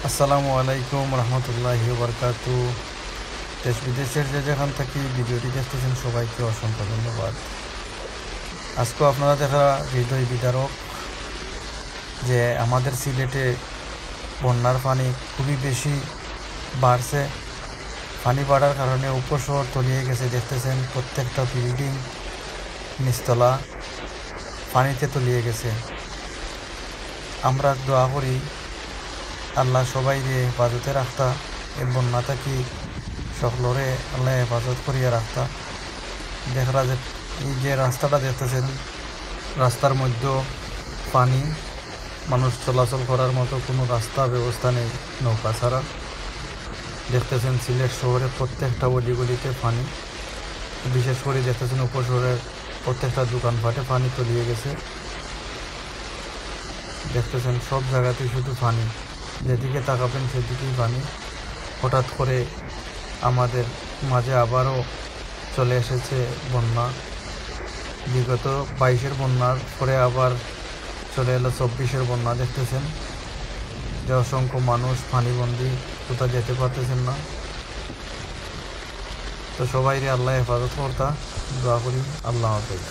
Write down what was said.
আসসালামু আলাইকুম রহমতুল্লাহি বারকাতু। দেশ বিদেশের যেখান থেকে ভিডিওটি দেখতেছেন সবাইকে অসংখ্য ধন্যবাদ। আজকে আপনারা দেখা হৃদয় বিদারক যে আমাদের সিলেটে বন্যার পানি খুবই বেশি বাড়ছে। পানি বাড়ার কারণে উপশহর তলিয়ে গেছে। দেখতেছেন প্রত্যেকটা বিল্ডিং নিচতলা পানিতে তলিয়ে গেছে। আমরা দোয়া করি আল্লাহ সবাইরে হেফাজতে রাখতা, এই বন্যা থাকি সকলরে আল্লাহ হেফাজত করিয়া রাখতা। দেখা যে এই যে রাস্তাটা দেখতেছেন, রাস্তার মধ্যে পানি, মানুষ চলাচল করার মতো কোনো রাস্তা ব্যবস্থা নেই নৌকা ছাড়া। দেখতেছেন সিলেট শহরে প্রত্যেকটা অলিগলিতে পানি, বিশেষ করে দেখতেছেন উপশহরের প্রত্যেকটা দোকানপাটে পানি তলিয়ে গেছে। দেখতেছেন সব জায়গাতেই শুধু পানি, যেদিকে তাকাবেন সেদিকেই পানি। হঠাৎ করে আমাদের মাঝে আবারও চলে এসেছে বন্যা। বিগত 22-এর বন্যার পরে আবার চলে এলো 24-এর বন্যা। দেখতেছেন যে অসংখ্য মানুষ পানিবন্দী, কোথাও যেতে পারতেছেন না। তো সবাইরে আল্লাহ হেফাজত করতা দোয়া করি। আল্লাহ হাফেজ।